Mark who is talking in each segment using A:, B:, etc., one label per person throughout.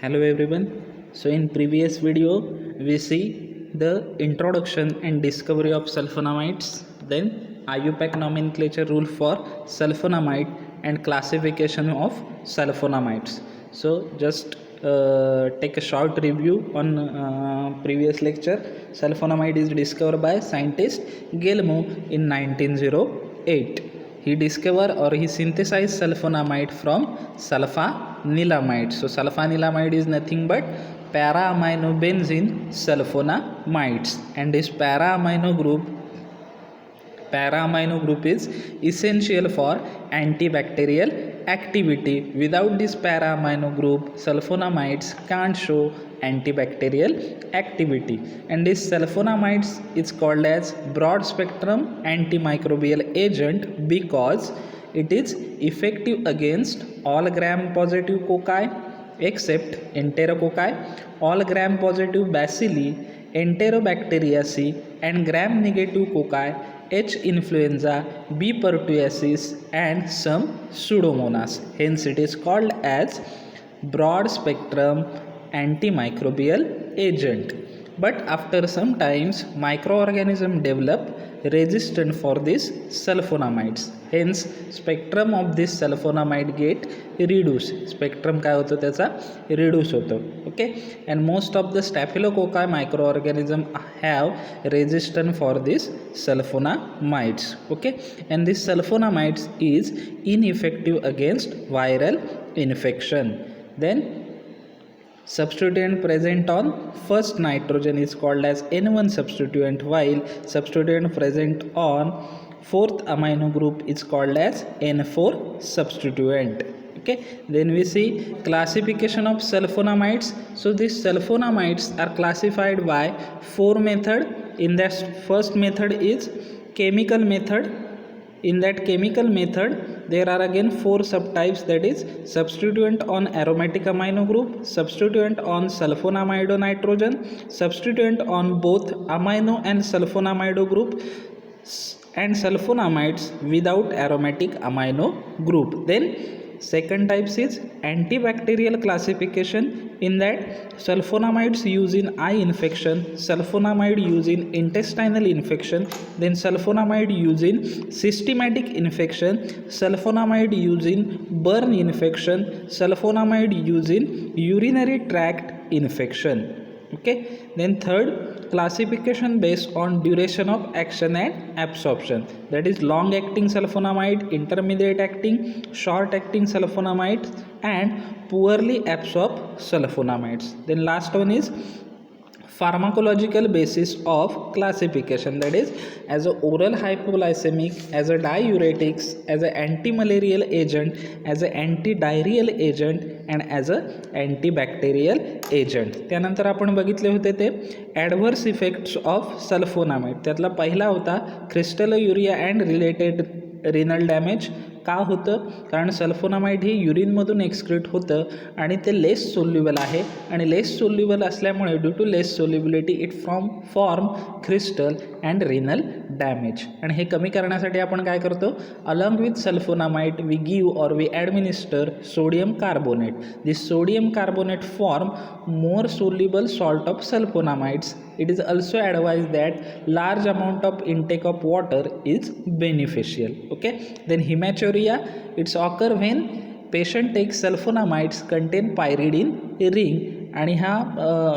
A: Hello everyone. So in previous video we see the introduction and discovery of sulfonamides, then IUPAC nomenclature rule for sulfonamide and classification of sulfonamides. So just take a short review on previous lecture. Sulfonamide is discovered by scientist Gelmo in 1908. He discovered or he synthesized sulfonamide from sulfanilamide. So sulfanilamide is nothing but para-aminobenzene sulfonamides, and this para-amino group is essential for antibacterial activity. Without this para-amino group, sulfonamides can't show antibacterial activity, and this sulfonamides is called as broad spectrum antimicrobial agent because it is effective against all gram positive cocci except enterococci, all gram positive bacilli, enterobacteriaceae, and gram negative cocci, H. influenza, B. pertussis, and some pseudomonas. Hence it is called as broad spectrum antimicrobial agent. But after some times microorganisms develop resistance for these sulfonamides. Hence spectrum of this sulfonamide get reduced. Spectrum काय होतो त्याचा reduce होतो. Okay, and most of the staphylococci microorganism have resistance for this sulfonamides. Okay, and this sulfonamides is ineffective against viral infection. Then substituent present on first nitrogen is called as N1 substituent, while substituent present on fourth amino group is called as N4 substituent. Okay, then we see classification of sulfonamides. So these sulfonamides are classified by four method. In that first method is chemical method. In that chemical method there are again four subtypes, that is substituent on aromatic amino group, substituent on sulfonamido nitrogen, substituent on both amino and sulfonamido group, and sulfonamides without aromatic amino group. Then second types is antibacterial classification. In that sulfonamides used in eye infection, sulfonamide used in intestinal infection, then sulfonamide used in systematic infection, sulfonamide used in burn infection, sulfonamide used in urinary tract infection. Okay, then third classification based on duration of action and absorption, that is long acting sulfonamide, intermediate acting, short acting sulfonamide, and poorly absorbed sulfonamides. Then last one is pharmacological basis of classification, that is as a oral hypoglycemic, as a diuretics, as an antimalarial agent, as an antidiarrheal agent, and as a antibacterial agent. त्यानंतर आपण बघितले होते ते adverse effects of sulphonamide. त्यातला पहिला होता क्रिस्टलोयुरिया and related renal damage. का होतं? कारण सल्फोनामाइड हे युरिनमधून एक्सक्रीट होतं आणि ते लेस सोल्युबल आहे, आणि लेस सोल्युबल असल्यामुळे due to less solubility it form crystal and renal damage. आणि हे कमी करण्यासाठी आपण काय करतो? Along with sulfonamide we give or we administer sodium carbonate. This sodium carbonate form more soluble salt of sulfonamides. It is also advised that large amount of intake of water is beneficial. Okay, then hematuria, it's occur when patient takes sulfonamides contain pyridine ring. आणि हा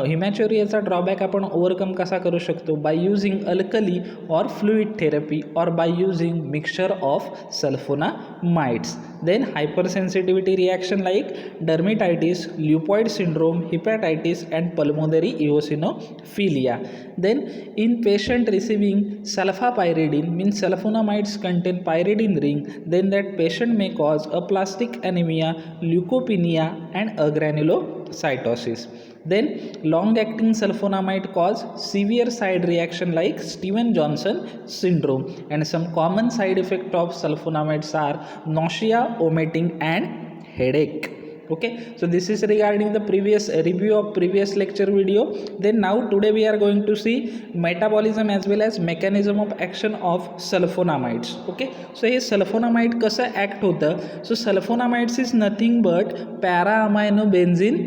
A: हिमॅच्युरियाचा drawback आपण overcome कसा करू शकतो? By using alkali or fluid therapy or by using mixture of sulfonamides. Then hypersensitivity reaction like dermatitis, lupoid syndrome, hepatitis and pulmonary eosinophilia. Then in patient receiving sulfapyridine means sulfonamides contain pyridine ring, then that patient may cause aplastic anemia, leukopenia and agranulocytosis. Then long acting sulfonamide cause severe side reaction like Steven-Johnson syndrome, and some common side effect of sulfonamides are nausea, vomiting and headache. Okay, so this is regarding the previous review of previous lecture video. Then now today we are going to see metabolism as well as mechanism of action of sulfonamides. Okay, so हे sulfonamide कसं act होतं? So sulfonamides is nothing but para-aminobenzene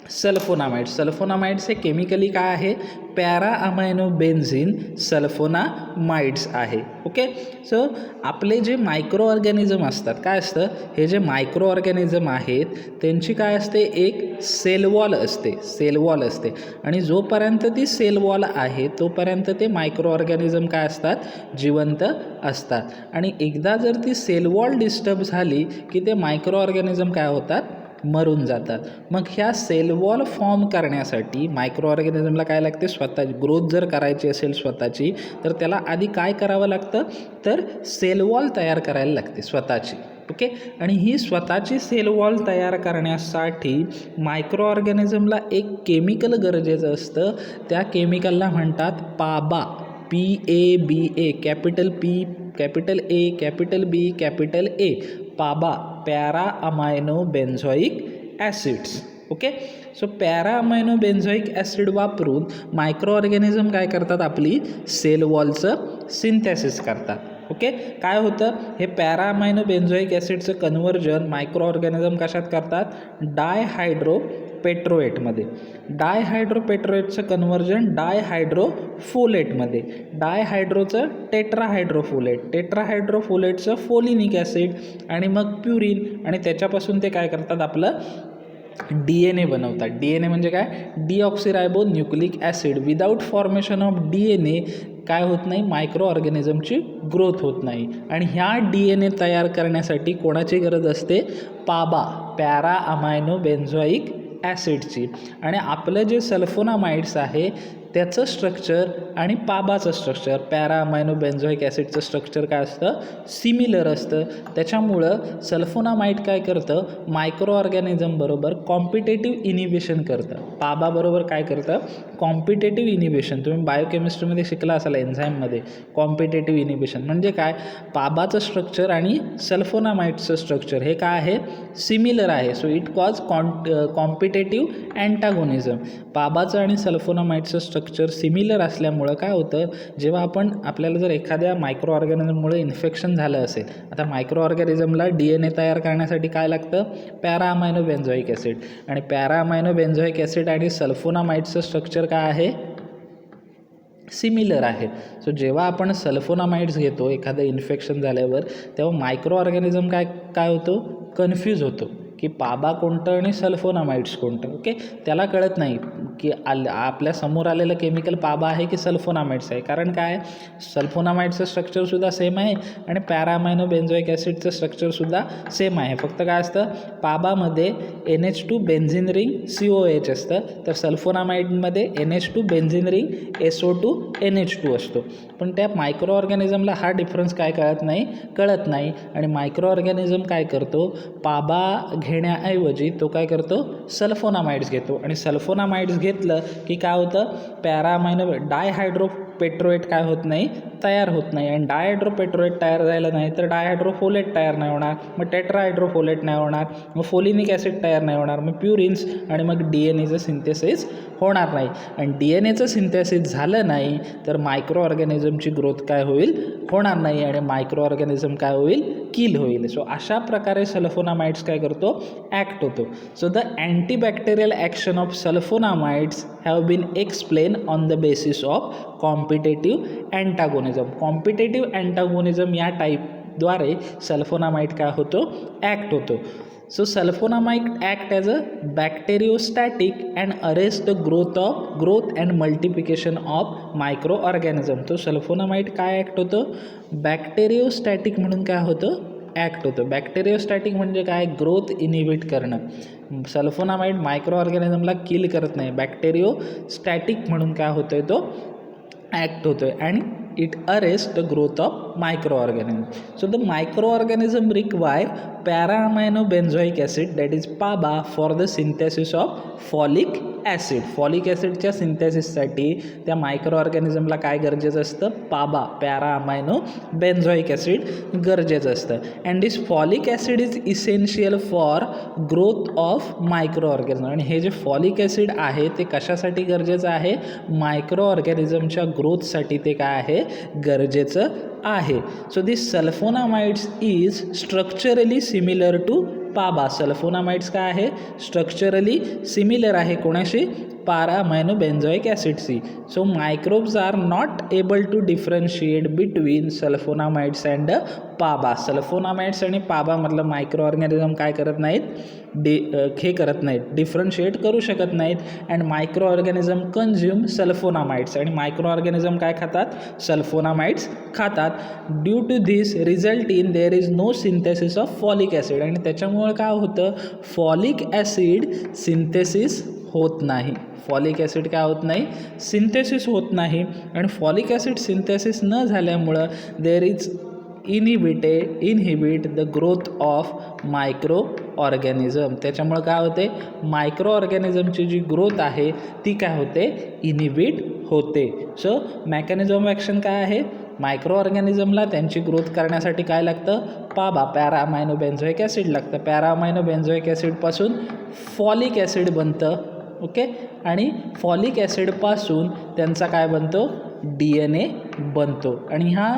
A: sulphonamides हे chemically काय आहे, para amino benzene sulphonamides आहे. Okay. So आपले जे micro organism असतात, काय असतं, हे जे मायक्रो ऑर्गॅनिझम आहेत त्यांची काय असते, एक सेल वॉल असते आणि जोपर्यंत ती सेल वॉल आहे तोपर्यंत ते मायक्रो ऑर्गॅनिझम काय असतात, जिवंत असतात. आणि एकदा जर ती सेल वॉल डिस्टर्ब झाली की ते मायक्रो ऑर्गॅनिझम काय होतात, मरून जातात. मग ह्या सेल वॉल फॉर्म करण्यासाठी मायक्रो ऑर्गॅनिझमला काय लागते, स्वतःची ग्रोथ जर करायची असेल स्वतःची, तर त्याला आधी काय करावं लागतं, तर सेल वॉल तयार करायला लागते स्वतःची. ओके. आणि ही स्वतःची सेल वॉल तयार करण्यासाठी मायक्रो ऑर्गॅनिझमला एक केमिकल गरजेचं असतं. त्या केमिकलला म्हणतात PABA, PABA, capital P capital A capital B capital A, PABA, para amino benzoic acids. Okay. So para amino benzoic acid वापरून मायक्रो ऑर्गॅनिझम काय करतात, आपली सेल वॉलचं सिंथेसिस करतात. ओके. काय होतं, हे पॅरा अमायनो बेन्झोइक ॲसिडचं कन्व्हर्जन मायक्रो ऑर्गॅनिझम कशात करतात, डायहायड्रोपेट्रोएटमध्ये. डायहायड्रोपेट्रोएटचं कन्व्हर्जन डायहायड्रोफोलेटमध्ये. डायहायड्रोचं टेट्राहायड्रोफोलेटचं फोलिनिक ॲसिड आणि मग प्युरिन, आणि त्याच्यापासून ते काय करतात, आपलं DNA बनवतात. DNA म्हणजे काय, deoxyribonucleic acid. Without formation of DNA काय होत नाही, मायक्रो ऑर्गॅनिझमची ग्रोथ होत नाही. आणि ह्या DNA तयार करण्यासाठी कोणाची गरज असते, पाबा, पॅरा अमायनो बेन्झोइक ॲसिडची. आणि आपलं जे सल्फोनामाइड्स आहे त्याचं स्ट्रक्चर आणि पाबाचं structure, para amino benzoic ॲसिडचं structure काय असतं, सिमिलर असतं. त्याच्यामुळं सल्फोनामाइड काय करतं, मायक्रो ऑर्गॅनिझम बरोबर कॉम्पिटेटिव्ह इनिबिशन करतं. पाबा बरोबर काय करतं, कॉम्पिटेटिव्ह इनिबिशन. तुम्ही बायोकेमिस्ट्रीमध्ये शिकला असाल एन्झाईममध्ये. कॉम्पिटेटिव्ह इनिबिशन म्हणजे काय, पाबाचं स्ट्रक्चर आणि सल्फोनामाइडचं स्ट्रक्चर हे काय आहे, सिमिलर आहे. So it cause competitive antagonism. पाबाचं आणि सल्फोनामाइडचं स्ट्रक्चर सिमिलर असल्यामुळं काय होतं, जेव्हा आपल्याला जर एखाद्या मायक्रो ऑर्गॅनिझममुळे इन्फेक्शन झालं असेल, आता मायक्रो ऑर्गॅनिझमला DNA तयार करण्यासाठी काय लागतं, पॅरा अमायनो बेन्झोइक ॲसिड. आणि पॅरा अमायनो बेन्झोइक ॲसिड आणि सल्फोनामाइडचं स्ट्रक्चर काय आहे, सिमिलर आहे. सो जेव्हा आपण सल्फोनामाइड्स घेतो एखादं इन्फेक्शन झाल्यावर, तेव्हा मायक्रो ऑर्गॅनिझम काय होतो, कन्फ्यूज होतो की पाबा कोणतं आणि सल्फोनामाइड्स कोणतं. ओके. त्याला कळत नाही की आपल्या समोर आलेलं केमिकल पाबा आहे की सल्फोनामाइड्स आहे. कारण काय, सल्फोनामाइडचं स्ट्रक्चरसुद्धा सेम आहे आणि पॅरामायनो बेन्झोइक ॲसिडचं स्ट्रक्चरसुद्धा सेम आहे. फक्त काय असतं, पाबामध्ये NH2 बेन्झिन रिंग COH असतं, तर सल्फोनामाइडमध्ये NH2 benzene ring SO2 NH2 असतो. पण त्या मायक्रो ऑर्गॅनिझमला हा डिफरन्स काय कळत नाही. आणि मायक्रो ऑर्गॅनिझम काय करतो, पाबा घेण्याऐवजी तो काय करतो, सल्फोनामाइड्स घेतो. आणि सल्फोनामाइड्स घेतलं की काय होतं, पॅरामायनो डायहायड्रोपेट्रोएट काय होत नाही, तयार होत नाही. आणि डायहायड्रोपेट्रोएट तयार झालं नाही तर डायहायड्रोफोलेट तयार नाही होणार, मग टेट्राहायड्रोफोलेट नाही होणार, मग फोलिनिक ॲसिड तयार नाही होणार, मग प्युरिन्स, आणि मग DNAचं सिंथेसिस होणार नाही. आणि DNAचं सिंथेसिस झालं नाही तर मायक्रो ऑर्गॅनिझमची ग्रोथ काय होणार नाही आणि मायक्रो ऑर्गॅनिझम काय होईल, किल होईल. सो अशा प्रकारे सल्फोनामाइड्स काय करतो, ॲक्ट होतो. So the antibacterial action of sulfonamides have been explain on the basis of competitive antagonism. Competitive antagonism या टाईपद्वारे सल्फोनामाइड काय होतो, ॲक्ट होतो. So sulfonamide act as a bacteriostatic and arrest the growth and multiplication of microorganism. तो sulphonamide काय act होतं, bacteriostatic म्हणून काय होतं, ॲक्ट होतं. बॅक्टेरियोस्टॅटिक म्हणजे काय, ग्रोथ इनिबिट करणं. सल्फोनामाइड मायक्रो ऑर्गॅनिझमला किल करत नाही. बॅक्टेरियोस्टॅटिक म्हणून काय होतोय, तो ॲक्ट होतोय आणि it arrests the growth of microorganism. So the microorganism require para-amino benzoic acid, that is PABA, for the synthesis of folic acid. Folic ॲसिडच्या सिंथेसिससाठी त्या मायक्रो ऑर्गॅनिझमला काय गरजेचं असतं, PABA, para amino benzoic acid गरजेचं असतं. And this folic acid is essential for growth of micro organism. आणि हे जे फॉलिक ॲसिड आहे ते कशासाठी गरजेचं आहे, मायक्रो ऑर्गॅनिझमच्या ग्रोथसाठी ते काय आहे, गरजेचं आहे. So this sulfonamides is structurally similar to PABA. Sulfonamides काय आहे, स्ट्रक्चरली सिमिलर आहे कोणाशी, para-amino-benzoic acid-शी. So microbes are not able to differentiate between sulfonamides and PABA. Sulfonamides आणि पाबा मधलं मायक्रो ऑर्गॅनिझम काय करत नाहीत, हे करत नाहीत, डिफरन्शिएट करू शकत नाहीत. And micro organism consume sulphonamides. आणि मायक्रो ऑर्गॅनिझम काय खातात, सल्फोनामाइड्स खातात. Due to this result in there is no synthesis of folic acid. आणि त्याच्यामुळे काय होतं, फॉलिक ॲसिड सिंथेसिस होत नाही. फॉलिक ॲसिड काय होत नाही, सिंथेसिस होत नाही. आणि फॉलिक ॲसिड सिंथेसिस न झाल्यामुळं there is inhibit the growth of micro organism. त्याच्यामुळं काय होते, मायक्रो ऑर्गॅनिझमची जी ग्रोथ आहे ती काय होते, इनहिबिट होते. सो मेकॅनिझम ऑफ ॲक्शन काय आहे, मायक्रो ऑर्गॅनिझमला त्यांची ग्रोथ करण्यासाठी काय लागतं, पाबा, पॅरा अमायनो बेन्झोइक ॲसिड लागतं. पॅरा अमायनो बेन्झोइक ॲसिडपासून फॉलिक ॲसिड बनतं. ओके. आणि फॉलिक ॲसिडपासून त्यांचा काय बनतो, DNA बनतो. आणि ह्या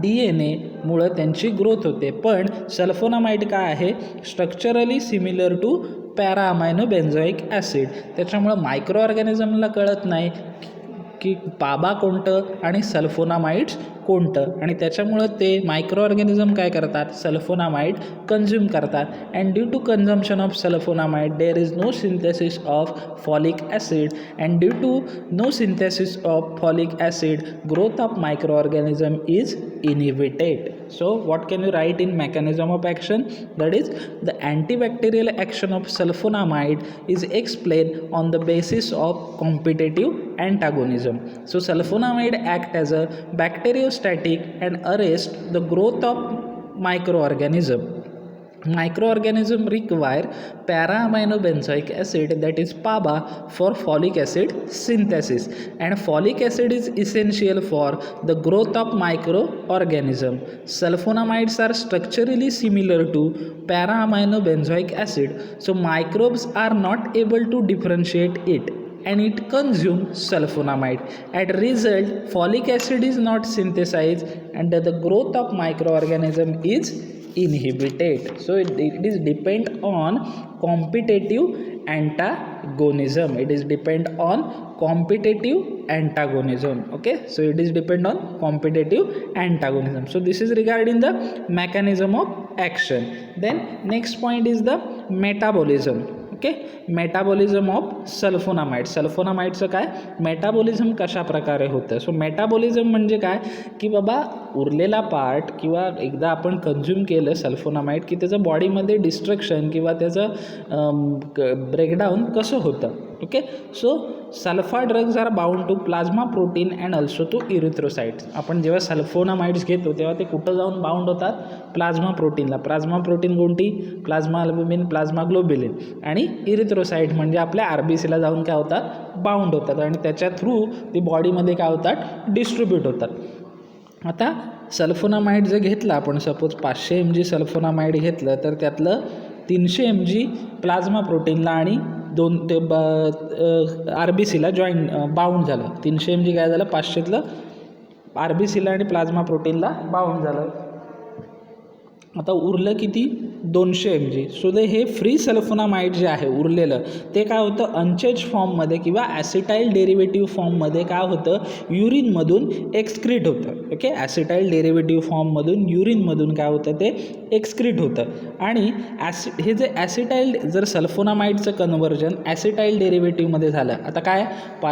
A: DNAमुळं त्यांची ग्रोथ होते. पण सल्फोनामाइड काय आहे, structurally similar to para amino benzoic acid. त्याच्यामुळं मायक्रो ऑर्गॅनिझमला कळत नाही की पाबा कोणतं आणि सल्फोनामाइड्स कोणतं. आणि त्याच्यामुळं ते मायक्रो ऑर्गॅनिझम काय करतात, सल्फोनामाइड कन्झ्युम करतात. And due to consumption of sulphonamide there is no synthesis of folic acid. And due to no synthesis of folic acid growth of micro organism is inhibited. So what can you write in mechanism of action? That is, the antibacterial action of sulfonamide is explained on the basis of competitive antagonism. So sulfonamide act as a bacteriostatic and arrest the growth of microorganism. Microorganisms require para-amino-benzoic acid, that is PABA, for folic acid synthesis, and folic acid is essential for the growth of microorganism. Sulfonamides are structurally similar to para-amino-benzoic acid, so microbes are not able to differentiate it, and it consumes sulfonamide. As a result, folic acid is not synthesized and the growth of microorganism is inhibited. So it is depend on competitive antagonism. It is depend on competitive antagonism. Okay, so it is depend on competitive antagonism. So this is regarding the mechanism of action. Then next point is the metabolism. Okay, metabolism of sulfonamide. सल्फोनामाइडचं काय metabolism कशा प्रकारे होतं. So metabolism म्हणजे काय की बाबा उरलेला पार्ट किंवा एकदा आपण कन्झ्युम केलं सल्फोनामाइड की त्याचं बॉडीमध्ये डिस्ट्रक्शन किंवा त्याचं ब्रेकडाऊन कसं होतं. Okay, so sulpha drugs are bound to plasma protein and also to erythrocytes. आपण जेव्हा सल्फोनामाइड्स घेतो तेव्हा ते कुठं जाऊन बाउंड होतात, प्लाझ्मा प्रोटीनला. प्लाझ्मा प्रोटीन कोणती, प्लाझ्मा अल्ब्युमिन, प्लाझ्मा ग्लोब्युलिन. आणि इरिथ्रोसाइट म्हणजे आपल्या RBCला जाऊन काय होतात, बाउंड होतात. आणि त्याच्या थ्रू ती बॉडीमध्ये काय होतात, डिस्ट्रीब्यूट होतात. आता सल्फोनामाइड जर घेतलं आपण, सपोज 500 mg सल्फोनामाइड घेतलं तर त्यातलं 300 mg प्लाझ्मा प्रोटीनला आणि RBCला जॉईन बाउंड झालं. 300 mg काय झालं, 500तलं RBCला आणि प्लाझ्मा प्रोटीनला बाउंड झालं. आता उरलं किती, 200 mg. सो हे फ्री सल्फोनामाइड जे आहे उरलेलं ते काय होतं, अनचेंज फॉर्ममध्ये किंवा ॲसिटाईल डेरिव्हेटिव्ह फॉर्ममध्ये काय होतं, युरिनमधून एक्सक्रीट होतं. ओके, ॲसिटाईल डेरिव्हेटिव्ह फॉर्ममधून युरिनमधून काय होतं, ते एक्सक्रीट होतं. आणि हे जे ॲसिटाईल, जर सल्फोनामाइडचं कन्व्हर्जन ॲसिटाईल डेरिव्हेटिव्हमध्ये झालं. आता काय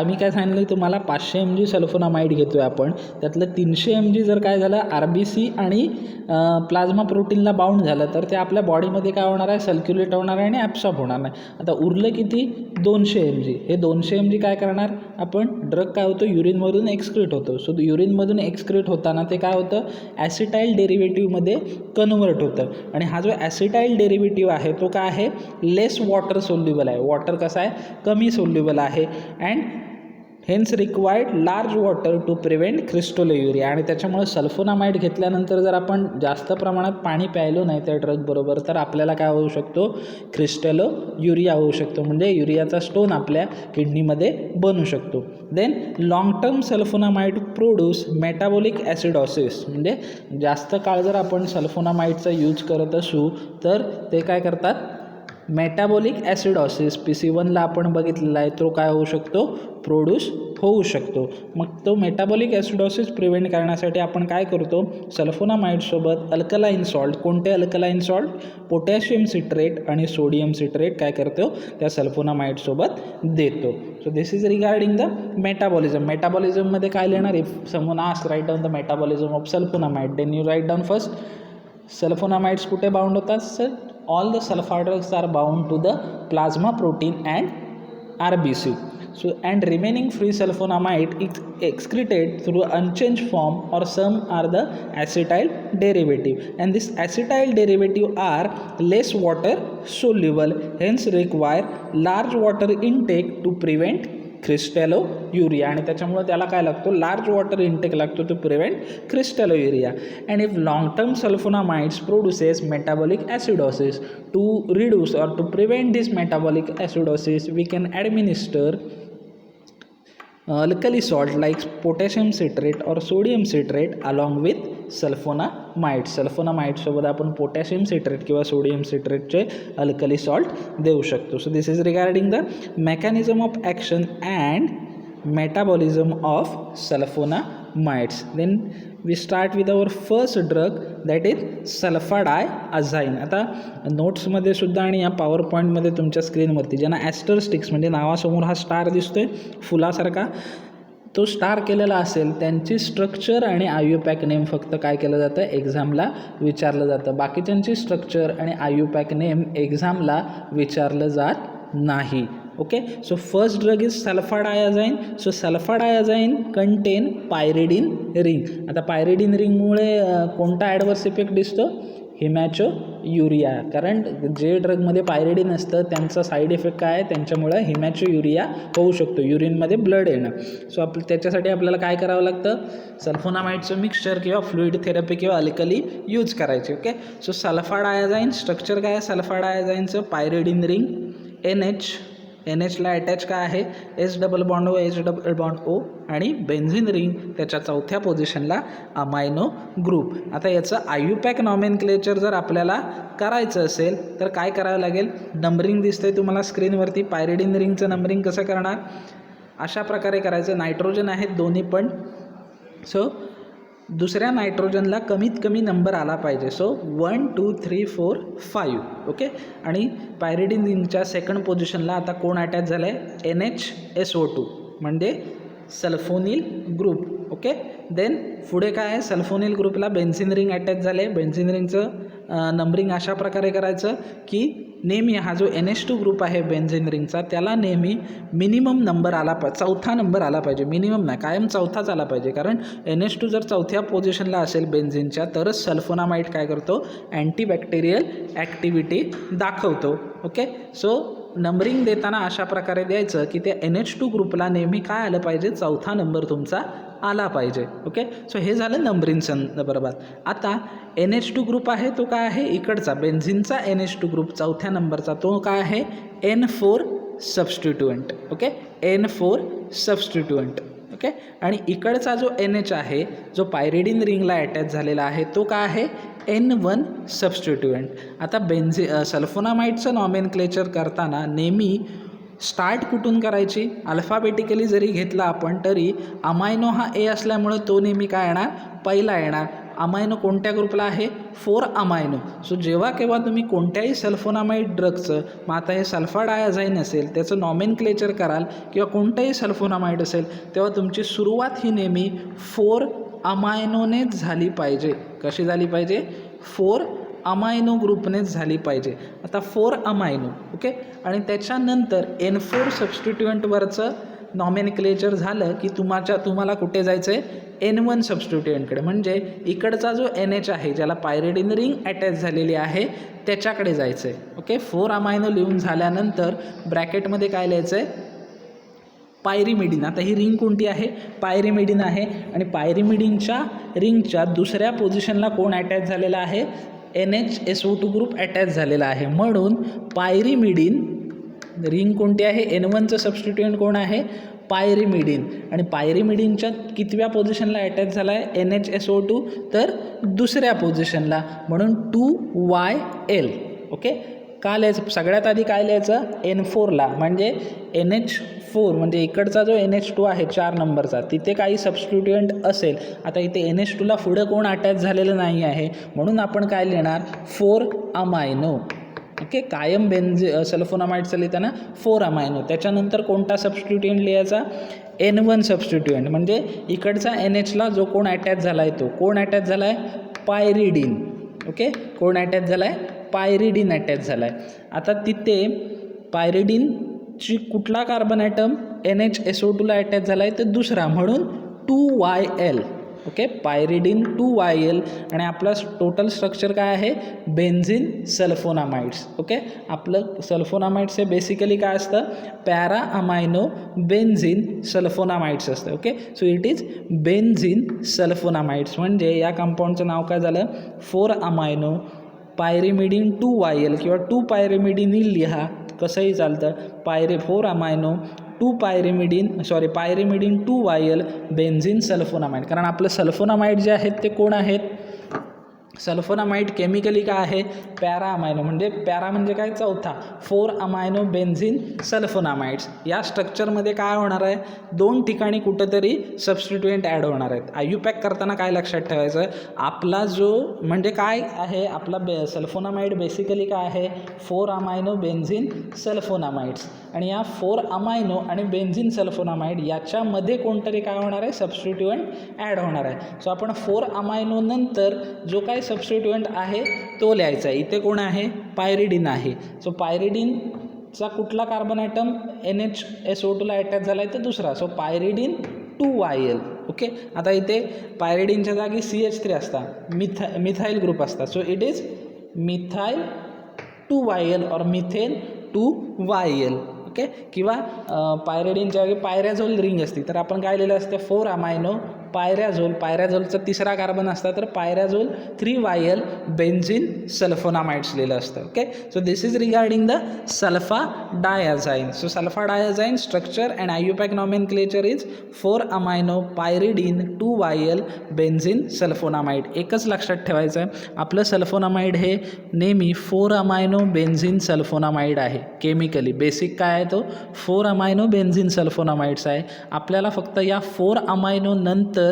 A: मी काय सांगितलं तुम्हाला, 500 mg सल्फोनामाइड घेतो आहे आपण, त्यातलं 300 mg जर काय झालं RBC आणि प्लाझ्मा प्रोटीनला बाउंड झालं तर ते आपल्या बॉडीमध्ये काय होणार आहे, सर्क्युलेट होणार आहे आणि ॲब्सॉर्ब होणार नाही. आता उरलं किती, 200 mg. हे 200 mg काय करणार आपण, ड्रग काय होतं, युरिनमधून एक्सक्रीट होतो. सो युरिनमधून एक्सक्रीट होताना ते काय होतं, ॲसिटाईल डेरिव्हेटिव्हमध्ये कन्व्हर्ट होतं. आणि हा जो ॲसिटाईल डेरिव्हेटिव्ह आहे तो काय आहे, लेस वॉटर सोल्युबल आहे. वॉटर कसा आहे, कमी सोल्युबल आहे. And hence required large water to prevent crystalluria. आणि त्याच्यामुळे सल्फोनामाइड घेतल्यानंतर जर आपण जास्त प्रमाणात पाणी प्यायलो नाही त्या ड्रगबरोबर तर आपल्याला काय होऊ शकतो, क्रिस्टोलोयुरिया होऊ शकतो. म्हणजे युरियाचा स्टोन आपल्या किडनीमध्ये बनू शकतो. Then long term sulphonamide produce metabolic acidosis. म्हणजे जास्त काळ जर आपण सल्फोनामाइडचा यूज करत असू तर ते काय करतात, मेटाबॉलिक ॲसिडॉसिस PC1ला आपण बघितलेला आहे, तो काय होऊ शकतो, प्रोड्यूस होऊ शकतो. मग तो मेटाबॉलिक ॲसिडॉसिस प्रिव्हेंट करण्यासाठी आपण काय करतो, सल्फोनामाइडसोबत अल्कलाइन सॉल्ट, कोणते अल्कलाइन सॉल्ट, पोटॅशियम सिट्रेट आणि सोडियम सिट्रेट काय करतो, त्या सल्फोनामाइडसोबत देतो. So this is regarding the metabolism. मेटाबॉलिझममध्ये काय लिहिणार, if someone ask write down the metabolism of sulfonamide, then you write down first sulfonamides कुठे बाउंड होतात, sir all the sulfur drugs are bound to the plasma protein and RBC. So and remaining free sulfonamide is excreted through unchanged form, or some are the acetyl derivative, and this acetyl derivative are less water soluble, hence require large water intake to prevent crystalluria. आणि त्याच्यामुळे त्याला काय लागतो, large water intake लागतो to prevent crystalluria. And if long term sulfonamides produces metabolic acidosis, to reduce or to prevent this metabolic acidosis we can administer alkali salt like potassium citrate or sodium citrate along with sulfonamide. सल्फोनामाइडसोबत आपण potassium citrate किंवा sodium सिट्रेटचे alkali salt देऊ शकतो. So this is regarding the mechanism of action and metabolism of sulfonamides. Then we start with our first drug, that is sulfadiazine. आता नोट्समध्ये सुद्धा आणि या पॉवर पॉईंटमध्ये तुमच्या स्क्रीनवरती ज्यांना ॲस्टरस्टिक्स म्हणजे नावासमोर हा स्टार दिसतोय फुलासारखा, तो स्टार केलेला असेल त्यांची स्ट्रक्चर आणि IUPAC नेम फक्त काय केलं जातं, एक्झामला विचारलं जातं. बाकीच्यांची स्ट्रक्चर आणि IUPAC नेम एक्झामला विचारलं जात नाही. Okay, so first drug is sulfadiazine. So sulfadiazine contain pyridine ring. आता पायरिडिन रिंगमुळे कोणता ॲडवर्स इफेक्ट दिसतो, हिमॅचोयुरिया. कारण जे ड्रगमध्ये पायरिडिन असतं त्यांचा साईड इफेक्ट काय आहे, त्यांच्यामुळं हिमॅचोयुरिया होऊ शकतो, युरिनमध्ये ब्लड येणं. सो त्याच्यासाठी आपल्याला काय करावं लागतं, सल्फोनामाइडचं मिक्सचर किंवा फ्लुइड थेरपी किंवा अल्कली यूज करायची. ओके, सो सल्फाडायझाईन स्ट्रक्चर काय आहे, सल्फाडायझाईनचं पायरिडिन रिंग NHला अटॅच काय आहे, S double bond O H double bond O, आणि बेन्झिन रिंग त्याच्या चौथ्या पोझिशनला अमायनो ग्रुप. आता याचं IUPAC नॉमेनक्लेचर जर आपल्याला करायचं असेल तर काय करावं लागेल, नंबरिंग दिसतंय तुम्हाला स्क्रीनवरती. पायरिडिन रिंगचं नंबरिंग कसं करणार, अशा प्रकारे करायचं. नायट्रोजन आहेत दोन्ही पण, सो दुसऱ्या नायट्रोजनला कमीत कमी नंबर आला पाहिजे. सो 1 2 3 4 5. ओके, आणि पायरिडिन रिंगच्या सेकंड पोझिशनला आता कोण अटॅच झालं आहे, NHSO2 म्हणजे सल्फोनिल ग्रुप. ओके, देन पुढे काय आहे, सल्फोनिल ग्रुपला बेन्झिन रिंग अटॅच झाले. बेन्झिन रिंगचं नंबरिंग अशा प्रकारे करायचं की नेहमी हा जो NH2 ग्रुप आहे बेन्झिन रिंगचा त्याला नेहमी मिनिमम नंबर आला चौथा नंबर आला पाहिजे. मिनिमम नाही, कायम चौथाच आला पाहिजे. कारण NH2 जर चौथ्या पोझिशनला असेल बेन्झिनच्या तरच सल्फोनामाइड काय करतो, अँटीबॅक्टेरियल ॲक्टिव्हिटी दाखवतो. ओके, सो नंबरिंग देताना अशा प्रकारे द्यायचं की त्या NH2 ग्रुपला नेहमी काय आलं पाहिजे, चौथा नंबर तुमचा आला पाहिजे. ओके, सो हे झालं नंबरिंग बरोबर. आता NH2 ग्रुप आहे तो काय आहे, इकडचा बेन्झिनचा NH2 ग्रुप चौथ्या नंबरचा तो काय आहे, N4 substituent. Okay, N4 substituent. Okay, आणि इकडचा जो NH आहे जो पायरिडिन रिंगला अटॅच झालेला आहे तो काय आहे, N1 सबस्टिट्युएंट. आता सल्फोनामाइडचं नॉमेनक्लेचर करताना नेहमी स्टार्ट कुठून करायची, अल्फाबेटिकली जरी घेतला आपण तरी अमायनो हा A असल्यामुळं तो नेहमी काय येणार, पहिला येणार. अमायनो कोणत्या ग्रुपला आहे, 4 अमायनो. सो जेव्हा केव्हा तुम्ही कोणत्याही सल्फोनामाइड ड्रगचं, मग आता हे सल्फाडायझाईन असेल त्याचं नॉमेनक्लेचर कराल किंवा कोणतंही सल्फोनामाइड असेल तेव्हा तुमची सुरुवात ही नेहमी 4 अमायनोनेच झाली पाहिजे. कशी झाली पाहिजे, 4 अमायनो ग्रुपनेच झाली पाहिजे. आता 4 अमायनो. ओके, आणि त्याच्यानंतर N4 सबस्टिट्युएंटवरचं नॉमेनक्लेचर झालं की तुम्हाला कुठे जायचं आहे, N1 सबस्टिट्युएंटकडे. म्हणजे इकडचा जो NH आहे ज्याला पायरिडिन रिंग अटॅच झालेली आहे त्याच्याकडे जायचं आहे. ओके, 4 अमायनो लिहून झाल्यानंतर ब्रॅकेटमध्ये काय लिहायचं आहे, पायरिमिडिन. आता ही रिंग कोणती आहे, पायरिमिडिन आहे. आणि पायरिमिडिनच्या रिंगच्या दुसऱ्या पोझिशनला कोण अटॅच झालेला आहे, NHSO2 ग्रुप अटॅच झालेला आहे. म्हणून पायरिमिडिन रिंग कोणती आहे, N1चं सबस्टिट्युएंट कोण आहे, पायरिमिडिन. आणि पायरिमिडिनच्या कितव्या पोझिशनला अटॅच झाला आहे, NHSO2, तर दुसऱ्या पोझिशनला, म्हणून 2YL. ओके, का लिहायचं, सगळ्यात आधी काय लिहायचं, N4ला, म्हणजे NH4 म्हणजे इकडचा जो NH2 आहे 4 नंबरचा, तिथे काही सबस्टिट्युएंट असेल. आता इथे NH2ला पुढं कोण अटॅच झालेलं नाही आहे, म्हणून आपण काय लिहिणार 4 अमायनो. ओके, कायम सल्फोनामाइडचं लिहिताना 4 अमायनो. त्याच्यानंतर कोणता सबस्टिट्युएंट लिहायचा, N1 सबस्टिट्युएंट, म्हणजे इकडचा NHला जो कोण अटॅच झाला आहे तो कोण अटॅच झाला आहे, पायरिडिन. ओके, कोण अटॅच झाला आहे, पायरिडिन अटॅच झाला आहे. आता तिथे पायरिडिनची कुठला कार्बन ॲटम NHSO2ला अटॅच झाला आहे, तर दुसरा, म्हणून 2YL. Okay, pyridine 2YL. आणि आपलं टोटल स्ट्रक्चर काय आहे, बेन्झिन सल्फोनामाइड्स. ओके, आपलं सल्फोनामाइड्स हे बेसिकली काय असतं, पॅरा अमायनो बेन्झिन सल्फोनामाइड्स असतं. Okay, so it is benzene sulfonamides. म्हणजे या कंपाऊंडचं नाव काय झालं, 4 अमायनो पायरिमिडिन 2YL किंवा 2 पायरिमिडिनिल लिहा, कसंही चालतं. 4 amino 2 pyrimidine 2YL benzene sulphonamide. कारण आपलं सल्फोनामाइड जे आहेत ते कोण आहेत, सल्फोनामाइड केमिकली काय आहे, पॅरा अमायनो. म्हणजे पॅरा म्हणजे काय, चौथा, 4 अमायनो बेन्झिन सल्फोनामाइड्स. या स्ट्रक्चरमध्ये काय होणार आहे, 2 ठिकाणी कुठंतरी सबस्टिट्युएंट ॲड होणार आहेत. IUPAC करताना काय लक्षात ठेवायचं, आपला जो म्हणजे काय आहे, आपला सल्फोनामाइड बेसिकली काय आहे, 4 अमायनो बेन्झिन सल्फोनामाइड्स. आणि या 4 अमायनो आणि बेन्झिन सल्फोनामाइड याच्यामध्ये कोणतरी काय होणार आहे, सबस्टिट्युएंट ॲड होणार आहे. सो आपण 4 अमायनो नंतर जो काय सबस्टिट्युएंट आहे तो लिहायचा आहे. इथे कोण आहे, पायरिडिन आहे. सो पायरिडिनचा कुठला कार्बन ॲटम NHSO2ला अटॅच झाला आहे, तर दुसरा, सो पायरिडिन 2YL. ओके, आता इथे पायरिडिनच्या जागी CH3 असतात, मिथाईल ग्रुप असतात. So it is methyl 2YL और मिथेन 2YL. ओके, किंवा पायरिडिनच्या जागी पायरॅझोल रिंग असते, तर आपण काय लिहिलं असतं, 4 अमायनो पायरॅझोलचा तिसरा कार्बन असता, तर पायरॅझोल 3YL बेन्झिन सल्फोनामाइड्स लिहिलं असतं. Okay, so this is regarding the sulfadiazine. So sulfadiazine structure and IUPAC nomenclature is 4 amino pyridine 2YL benzene sulfonamide. एकच लक्षात ठेवायचं आहे, आपलं सल्फोनामाइड हे नेहमी 4 अमायनो बेन्झिन सल्फोनामाइड आहे. केमिकली बेसिक काय आहे, तो 4 अमायनो बेन्झिन सल्फोनामाइड्स आहे. आपल्याला फक्त या 4 अमायनो नंतर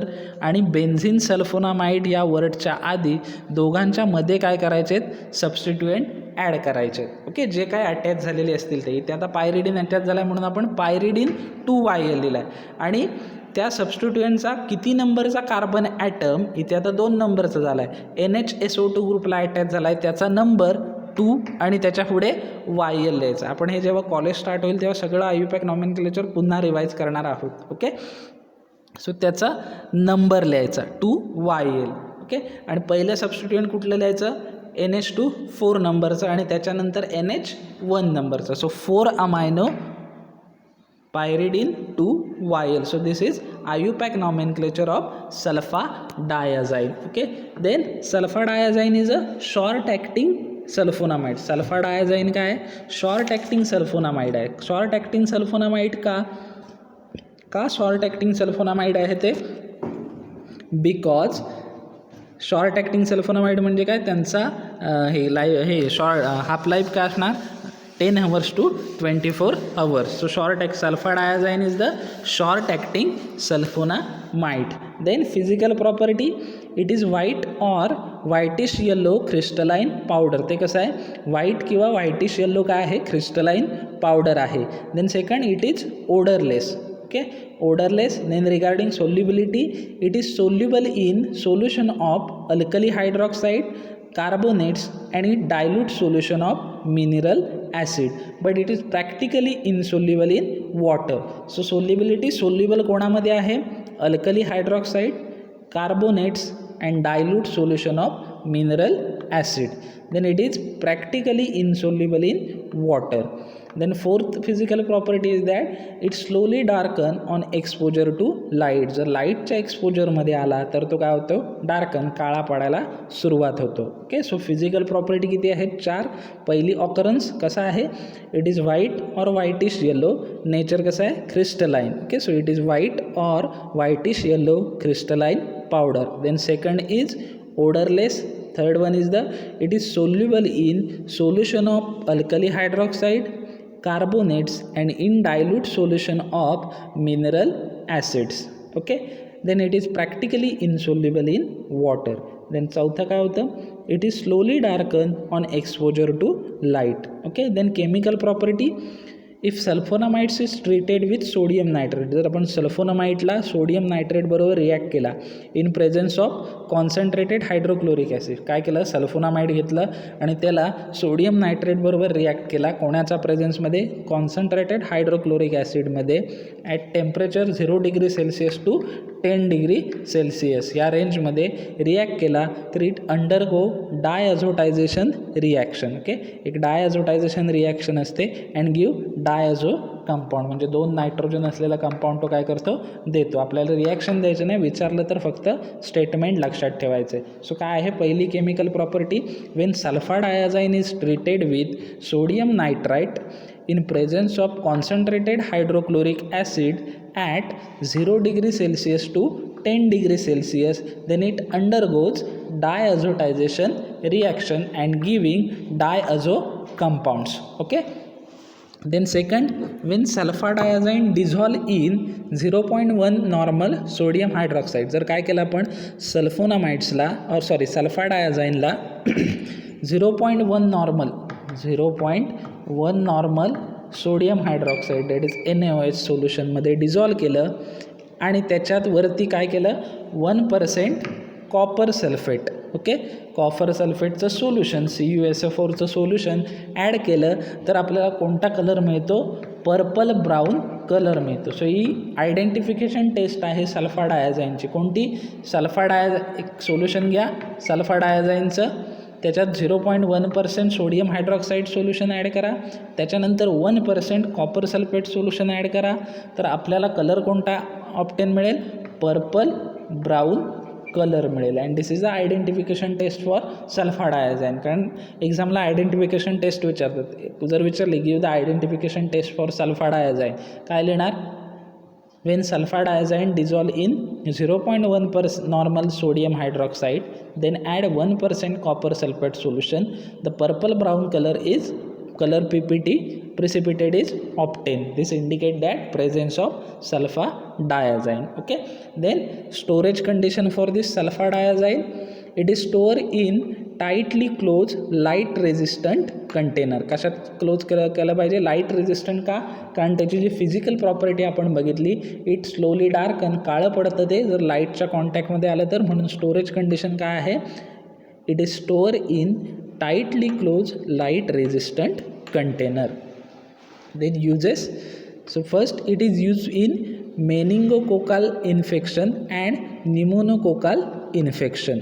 A: आणि बेन्झिन सल्फोनामाइड या वर्डच्या आधी दोघांच्या मध्ये काय करायचे, सबस्टिट्युएंट ॲड करायचे. ओके, जे काय अटॅच झालेले असतील ते. इथे आता पायरिडिन अटॅच झाला आहे म्हणून आपण पायरिडिन 2YL लिहिला आहे. आणि त्या सबस्टिट्युएंटचा किती नंबरचा कार्बन ॲटम, इथे आता 2 नंबरचा झाला आहे, NHSO2 ग्रुपला अटॅच झाला आहे, त्याचा नंबर 2 आणि त्याच्या पुढे YL लिहायचं. आपण हे जेव्हा कॉलेज स्टार्ट होईल तेव्हा सगळं IUPAC नॉमेनक्लेचर पुन्हा रिवाईज करणार आहोत. ओके, सो त्याचा नंबर लिहायचा 2YL. ओके, आणि पहिलं सबस्टिट्युएंट कुठलं लिहायचं, NH2 4 नंबरचं आणि त्याच्यानंतर NH1 नंबरचं. So 4 amino pyridine 2YL. So this is IUPAC nomenclature of sulfa diazine. Okay, then sulfa diazine is a short acting sulfonamide. Sulfadiazine काय आहे, शॉर्ट ॲक्टिंग सल्फोनामाइड आहे. शॉर्ट ॲक्टिंग सल्फोनामाइड का short acting sulfonamide आहे ते, because short acting sulphonamide म्हणजे काय, त्यांचा half life काय असणार, 10 hours to 24 hours. So sulfa diazine is the short acting sulfonamide. Then physical property, it is white or whitish yellow crystalline powder. ते कसं आहे, white किंवा whitish yellow काय आहे, crystalline powder आहे. Then second, it is odorless. Okay, odorless. Then regarding solubility, it is soluble in solution of alkali hydroxide, carbonates and it dilute solution of mineral acid, but it is practically insoluble in water. So solubility, soluble कोणामध्ये आहे, alkali hydroxide, carbonates and dilute solution of mineral acid. Then it is practically insoluble in water. Then fourth physical property is that it slowly darken on exposure to light. जर लाईटच्या एक्सपोजरमध्ये आला तर तो काय होतो, darken, काळा पडायला सुरुवात होतो. ओके, सो फिजिकल प्रॉपर्टी किती आहेत, 4. पहिली ऑकरन्स कसा आहे, it is white or whitish yellow. Nature कसं आहे, crystalline. Okay, so it is white or whitish yellow crystalline powder. Then second is odorless, Third one is it is soluble in solution of alkali hydroxide, carbonates, and in dilute solution of mineral acids. Okay, then it is practically insoluble in water. Then चौथा काय होतं, it is slowly darken on exposure to light. Okay, then chemical property, if sulfonamides is treated with sodium nitrate, जर आपण सल्फोनामाइडला sodium nitrate बरोबर react केला in presence of concentrated hydrochloric acid, काय केलं, sulphonamide घेतलं आणि त्याला सोडियम नायट्रेट बरोबर रिॲक्ट केला, कोणाच्या प्रेझन्समध्ये, कॉन्सन्ट्रेटेड हायड्रोक्लोरिक ॲसिडमध्ये at temperature 0 degree celsius to 10 degree celsius या रेंजमध्ये रिॲक्ट केला, तर it undergo diazotization reaction. Okay, एक डायअझोटायझेशन रिॲक्शन असते अँड गिव्ह डायअझो कंपाऊंड, म्हणजे 2 नायट्रोजन असलेला कंपाऊंड तो काय करतो, देतो. आपल्याला रिॲक्शन द्यायचं नाही, विचारलं तर फक्त स्टेटमेंट लक्षात ठेवायचं आहे. सो काय आहे पहिली chemical property, when sulpha डायझाईन is treated with sodium nitrite in presence of concentrated hydrochloric acid at 0 degree Celsius to 10 degree Celsius, then it undergoes diazotization reaction and giving diazo compounds. Okay, then second, when sulfur diazine dissolve in 0.1 normal sodium hydroxide, जर काय केलं आपण सल्फोनामाइड्सला सल्फर डायझाईनला 0.1 normal sodium hydroxide that is NaOH सोल्युशनमध्ये dissolve केलं आणि त्याच्यात वरती काय केलं 1% कॉपर सल्फेट. ओके, कॉपर सल्फेटचं सोल्युशन CuSO4चं सोल्युशन ॲड केलं तर आपल्याला कोणता कलर मिळतो, पर्पल ब्राऊन कलर मिळतो. सो ही आयडेंटिफिकेशन टेस्ट आहे सल्फा डायझाईनची. कोणती, एक सोल्युशन घ्या सल्फा डायझाईनचं, त्याच्यात 0.1% सोडियम हायड्रॉक्साईड सोल्युशन ॲड करा, त्याच्यानंतर 1% कॉपर सल्फेट सोल्युशन ॲड करा, तर आपल्याला कलर कोणता ऑप्टेन मिळेल, पर्पल ब्राऊन कलर मिळेल. And this is the identification test for sulpha डायझाईन. कारण एक्झामला आयडेंटिफिकेशन टेस्ट विचारतात, जर विचारले give the identification test for sulpha डायझाईन, काय लिहिणार, when sulfur diazine dissolve in 0.1% normal sodium hydroxide, then add 1% copper sulfate solution, the purple brown color PPT precipitate is obtained. This indicate that presence of sulfur diazine. Okay, then storage condition for this sulfur diazine, it is stored in tightly closed light resistant container. कशात close केलं पाहिजे, light resistant का, कारण त्याची जी physical property आपण बघितली, it slowly dark आणि काळं पडतं ते जर लाईटच्या कॉन्टॅक्टमध्ये आलं तर, म्हणून स्टोरेज कंडिशन काय आहे, it is store in tightly close light resistant container. Then uses, so first it is use in meningococcal infection and pneumococcal infection.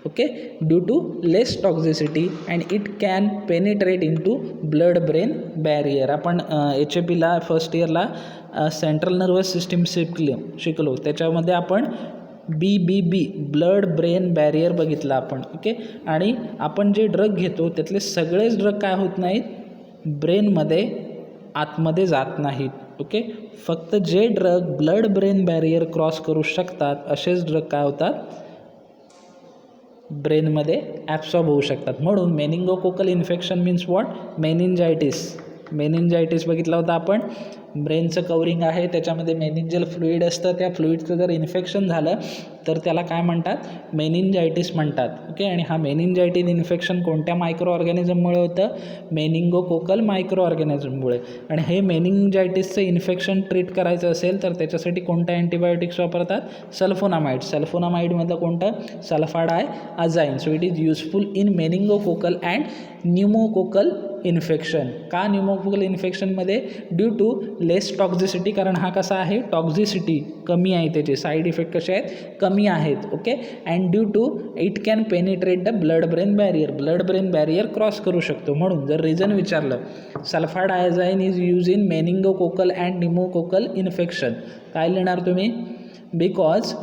A: okay, due to less toxicity and it can penetrate into blood brain barrier. आपण HAPला first इयरला central nervous system शिकलो, त्याच्यामध्ये आपण BBB blood brain barrier बघितला आपण. Okay, आणि आपण जे ड्रग घेतो त्यातले सगळेच ड्रग काय होत नाहीत, ब्रेनमध्ये आतमध्ये जात नाहीत. ओके, फक्त जे drug blood brain barrier cross करू शकतात असेच ड्रग काय होतात, ब्रेनमध्ये ॲब्सॉर्ब होऊ शकतात. म्हणून मेनिंगोकोकल इन्फेक्शन मीन्स व्हॉट, मेनिंजायटिस बघितला होता आपण. ब्रेनचं कवरिंग आहे, त्याच्यामध्ये मेनिंजल फ्लुईड असतं, त्या फ्लुईडचं जर इन्फेक्शन झालं तर त्याला काय म्हणतात, मेनिंजायटिस म्हणतात. ओके, आणि हा मेनिंजायटिस इन्फेक्शन कोणत्या मायक्रो ऑर्गॅनिझममुळे होतं, मेनिंगोकोकल मायक्रो ऑर्गॅनिझममुळे. आणि हे मेनिंजायटिसचं इन्फेक्शन ट्रीट करायचं असेल तर त्याच्यासाठी कोणत्या अँटीबायोटिक्स वापरतात, सल्फोनामाइड. सल्फोनामाइडमधलं कोणतं, sulfadiazine. So it is useful in meningococcal and pneumococcal infection. का न्यूमोकोकल इन्फेक्शनमध्ये, ड्यू टू लेस टॉक्झिसिटी, कारण हा कसा आहे, टॉक्झिसिटी कमी आहे, त्याचे साईड इफेक्ट कसे आहेत, कमी आहेत. Okay, and due to it can penetrate the blood brain barrier cross करू शकतो. म्हणून जर रिझन विचारलं, sulfa डायझाईन is use in meningococcal and pneumococcal infection, काय लिहिणार तुम्ही, because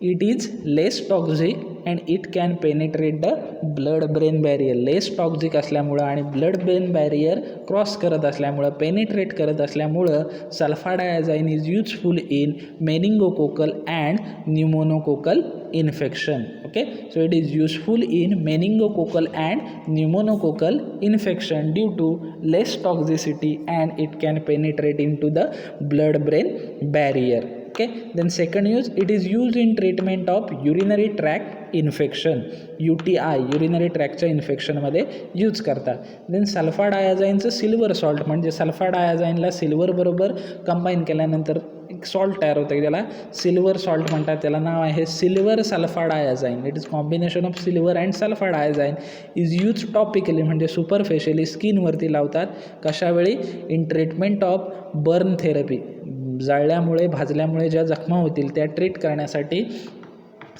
A: it is less toxic and it can penetrate the blood brain barrier. Less toxic असल्यामुळं आणि ब्लड ब्रेन बॅरियर क्रॉस करत असल्यामुळं, पेनिट्रेट करत असल्यामुळं sulfa डायझाईन is useful in meningococcal and pneumonococcal infection. Okay, so it is useful in meningococcal and pneumococcal infection due to less toxicity and it can penetrate into the blood brain barrier. Okay, then second use, it is used in treatment of urinary tract infection, UTI, urinary tract infection मध्ये use करतात. Then sulpha डायाझाईनचं silver salt, म्हणजे sulpha डायाझाईनला silver बरोबर combine केल्यानंतर एक salt तयार होतं, त्याला silver salt म्हणतात. त्याला नाव आहे silver sulfa diazine. It is combination of silver and sulfa diazine. Is use topically, म्हणजे सुपरफेशियली स्किनवरती लावतात. कशावेळी? In treatment of burn therapy, जळल्यामुळे भाजल्यामुळे ज्या जखमा होतील त्या ट्रीट करण्यासाठी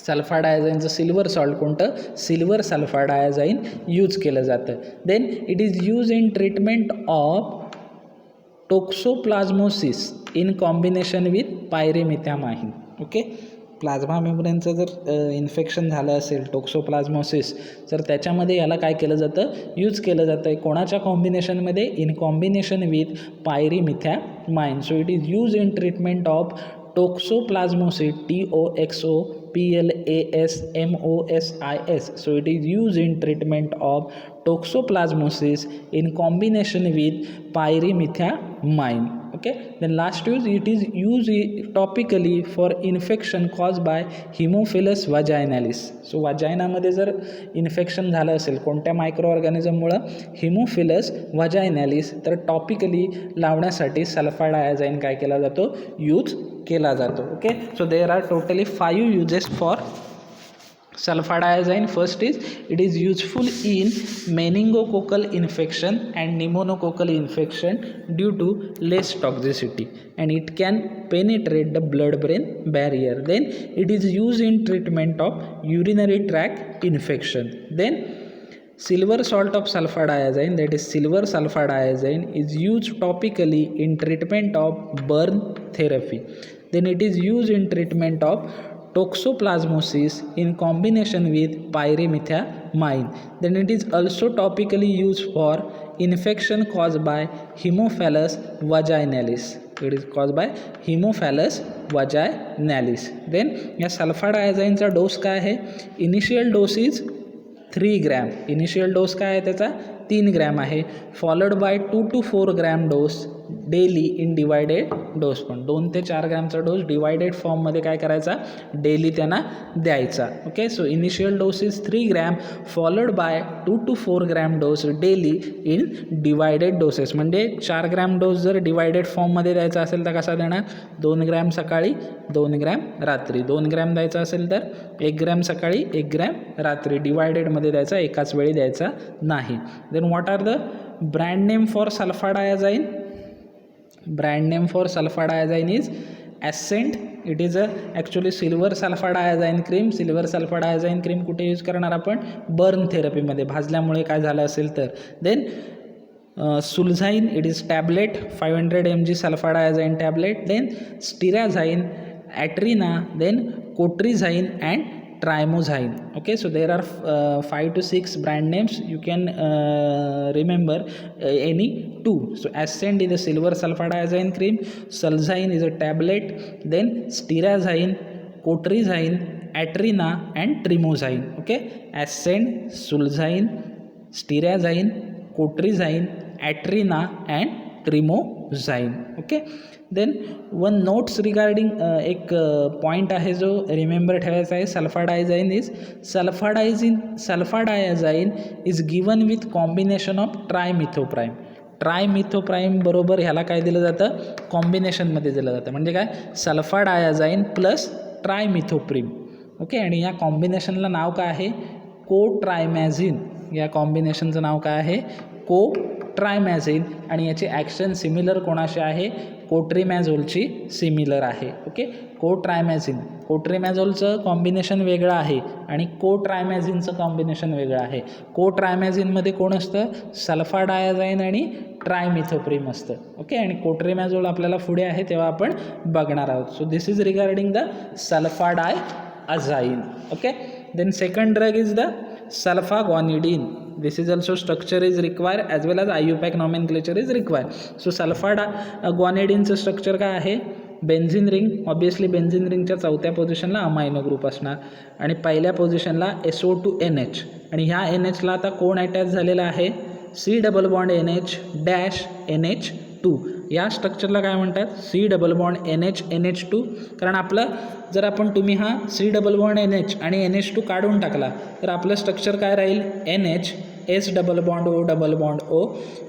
A: सल्फा डायझाईनचं सिल्वर सॉल्ट, कोणतं? सिल्वर सल्फा डायझाईन यूज केलं जातं. Then it is use in treatment of toxoplasmosis in combination with pyrimethamine. Okay, plasma मेम्ब्रेनचं जर इन्फेक्शन झालं असेल, टोक्सोप्लाझ्मोसिस, तर त्याच्यामध्ये याला काय केलं जातं? यूज केलं जातं. कोणाच्या कॉम्बिनेशनमध्ये? In combination with pyrimethamine. So it is use in treatment of toxoplasmosis, TOXOPLASMOSIS. So it is used in treatment of toxoplasmosis in combination with pyrimethamine. Okay, then last use, it is used topically for infection caused by Haemophilus vaginalis. So वजायनामध्ये जर infection झालं असेल कोणत्या micro ऑर्गॅनिझममुळं? Haemophilus वजायनॅलिस, तर topically लावण्यासाठी sulpha डायझाईन काय केला जातो? Use केला जातो. Okay, so there R totally 5 uses for sulfa diazine. First is, it is useful in meningococcal infection and pneumococcal infection due to less toxicity and it can penetrate the blood brain barrier. Then it is used in treatment of urinary tract infection. Then silver salt of sulfa diazine, that is silver sulfa diazine, is used topically in treatment of burn therapy. Then it is used in treatment of toxoplasmosis in combination with pyrimethamine. Then it is also topically used for infection caused by Haemophilus vaginalis. It is caused by Haemophilus vaginalis. Then या sulpha डायझाईनचा dose काय आहे? Initial dose is 3 gram. Initial dose काय आहे त्याचा? 3 gram आहे. Followed by 2 to 4 gram dose daily in divided dose. पण 2 ते 4 ग्रॅमचा dose divided फॉर्ममध्ये काय करायचा? डेली त्यांना द्यायचा. Okay, so initial dose is 3 gram followed by 2 to 4 gram dose daily in divided doses. म्हणजे 4 ग्रॅम डोस जर डिवायडेड फॉर्ममध्ये द्यायचा असेल तर कसा देणार? 2 ग्रॅम सकाळी, 2 ग्रॅम रात्री. 2 ग्रॅम द्यायचा असेल तर 1 ग्रॅम सकाळी, 1 ग्रॅम रात्री. डिवायडेडमध्ये द्यायचा, एकाच वेळी द्यायचा नाही. Then what are the brand name for sulpha diazine? Brand name for sulfa diazine is Ascent. It is actually silver sulfa diazine cream. Silver sulfa diazine cream कुठे यूज करणार आपण? बर्न थेरपीमध्ये, भाजल्यामुळे काय झालं असेल तर. Then Sulzine, it is tablet, 500 mg sulfa diazine tablet. Then Stirazine, Atrina, then Cotrizine and Trimozyne. Okay, so there are 5 to 6 brand names. You can remember any 2. So Ascent is a silver sulfa diazine cream, Sulzine is a tablet, then Stirazine, Cotrizyme, Atrina and Trimozyne. Okay, Ascent, Sulzine, Stirazine, Cotrizyme, Atrina and Trimozyne. Okay, then one notes regarding एक point आहे जो remember ठेवायचा आहे. Sulfa डायझाईन is given with combination of trimethoprim. Trimethoprim बरोबर ह्याला काय दिलं जातं? कॉम्बिनेशनमध्ये दिलं जातं. म्हणजे काय? Sulfa diazine plus trimethoprim. Okay, आणि या कॉम्बिनेशनला नाव काय आहे? कोट्रायमॅझिन. या कॉम्बिनेशनचं नाव काय आहे? कोट्रायमॅझिन. आणि याची ॲक्शन सिमिलर कोणाशी आहे? कोट्रिमॅझोलची सिमिलर आहे. ओके, कोट्रायमॅझिन, कोट्रिमॅझोलचं कॉम्बिनेशन वेगळं आहे आणि कोट्रायमॅझिनचं कॉम्बिनेशन वेगळं आहे. कोट्रायमॅझिनमध्ये कोण असतं? सल्फा डायझाईन आणि ट्रायमिथोप्रीम असतं. ओके, आणि कोट्रिमॅझोल आपल्याला पुढे आहे तेव्हा आपण बघणार आहोत. So this is regarding the sulfa diazine. Okay, Then second drug is the sulfaguanidine. This is also structure is required as well as IUPAC nomenclature is required. So sulfaguanidine structure काय आहे, बेन्झिन रिंग. ऑब्वियसली बेन्झिन रिंगच्या चौथ्या पोझिशनला amino group असणार आणि पहिल्या पोझिशनला SO2NH. आणि ह्या NHला आता कोण अटॅच झालेला आहे, C double bond NH dash NH2. या स्ट्रक्चरला काय म्हणतात, C double bond NH NH2. कारण आपलं जर आपण तुम्ही हा C डबल बॉन्ड NH आणि NH2 काढून टाकला तर आपलं स्ट्रक्चर काय राहील, NH S double bond O double bond O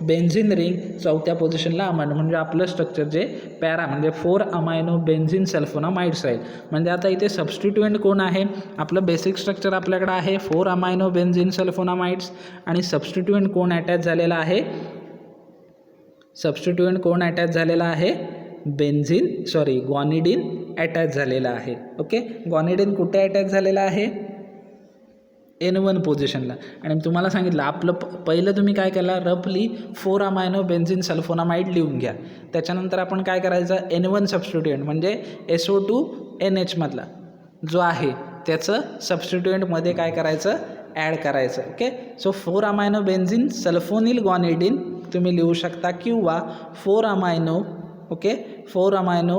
A: benzene ring चौथ्या पोझिशनला अमायनो. म्हणजे आपलं स्ट्रक्चर जे पॅरा म्हणजे 4 अमायनो बेन्झिन सल्फोनामाइड्स राहील. म्हणजे आता इथे सबस्टिट्युएंट कोण आहे, आपलं बेसिक स्ट्रक्चर आपल्याकडे आहे 4 अमायनो बेन्झिन सल्फोनामाइड्स आणि सबस्टिट्युएंट कोण अटॅच झालेला आहे, सबस्टिट्युएंट कोण अटॅच झालेला आहे, ग्वानिडीन अटॅच झालेला आहे. ओके, ग्वानिडीन कुठे अटॅच झालेला आहे, N1 पोझिशनला. आणि तुम्हाला सांगितलं आपलं पहिलं तुम्ही काय केला, रफली 4 अमायनो बेन्झिन सल्फोनामाइड लिहून घ्या. त्याच्यानंतर आपण काय करायचं, N1 सबस्टिट्युएंट म्हणजे SO2NH मधला जो आहे त्याचं सबस्टिट्युएंटमध्ये काय करायचं, ॲड करायचं. Okay, so 4 amino benzene sulfonyl guanidine तुम्ही लिहू शकता किंवा 4 amino 4 amino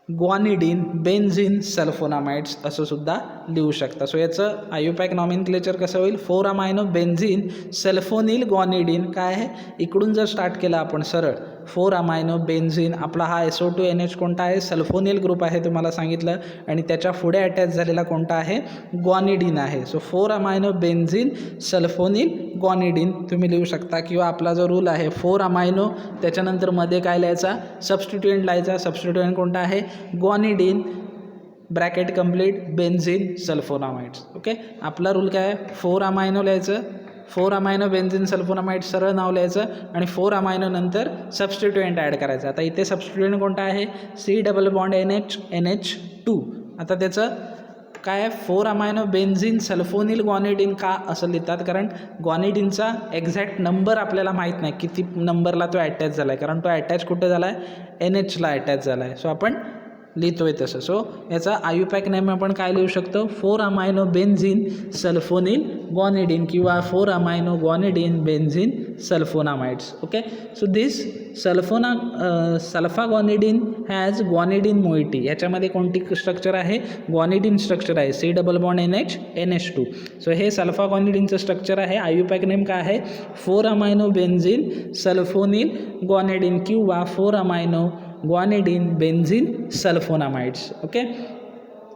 A: guanidine benzene sulfonamides असं सुद्धा लिहू शकता. सो याचं IUPAC नॉमेनक्लेचर कसं होईल, 4 अमायनो बेन्झिन सल्फोनिल ग्वानिडीन काय आहे, इकडून जर स्टार्ट केलं आपण सरळ 4 अमायनो बेन्झिन, आपला हा SO2NH कोणता आहे, सल्फोनिल ग्रुप आहे तुम्हाला सांगितलं, आणि त्याच्या पुढे अटॅच झालेला कोणता आहे, ग्वानिडीन आहे. So 4 amino benzene sulfonyl guanidine तुम्ही लिहू शकता किंवा आपला जो रूल आहे 4 अमायनो त्याच्यानंतर मध्ये काय लिहायचा, सबस्टिट्युएंट लिहायचा. सबस्टिट्युएंट कोणता आहे, guanidine bracket complete benzene sulphonamides. Okay, आपला रूल काय आहे, 4 अमायनो लिहायचं, 4 अमायनो बेन्झिन सल्फोनामाइड सरळ नाव लिहायचं आणि 4 अमायनो नंतर सबस्टिट्युएंट ॲड करायचं. आता इथे सबस्टिट्युएंट कोणता आहे, C double bond NH NH2. आता त्याचं काय आहे, 4 अमायनो बेन्झिन सल्फोनिल ग्वानिडीन का असं लिहितात, कारण ग्वानिडीनचा एक्झॅक्ट नंबर आपल्याला माहीत नाही किती नंबरला तो अटॅच झाला आहे, कारण तो अटॅच कुठे झाला आहे, NHला अटॅच झाला आहे. सो आपण लिहितोय तसं. सो याचा IUPAC नेम आपण काय लिहू शकतो, 4 अमायनो बेन्झिन सल्फोनिल ग्वानिडीन किंवा 4 amino guanidine benzene sulphonamides. Okay, so this sulfaguanidine has guanidine moiety. याच्यामध्ये कोणती स्ट्रक्चर आहे, ग्वानिडीन स्ट्रक्चर आहे, C double bond NH NH2. So हे सल्फाग्वानिडीनचं स्ट्रक्चर आहे. IUPAC नेम काय आहे, 4 अमायनो बेन्झिन सल्फोनिल ग्वानिडीन किंवा 4 amino guanidine benzene sulfonamides. Okay,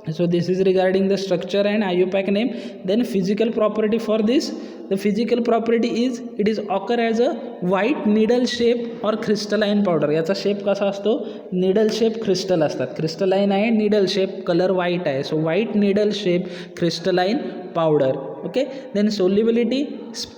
A: so this is regarding the structure and IUPAC name. Then physical property for this, the physical property is it is occur as a white needle shape or crystalline powder. याचा shape कसा असतो, needle shape crystal असतात, crystalline आहे, needle shape colour white आहे. so white needle shape crystalline powder. Okay, then solubility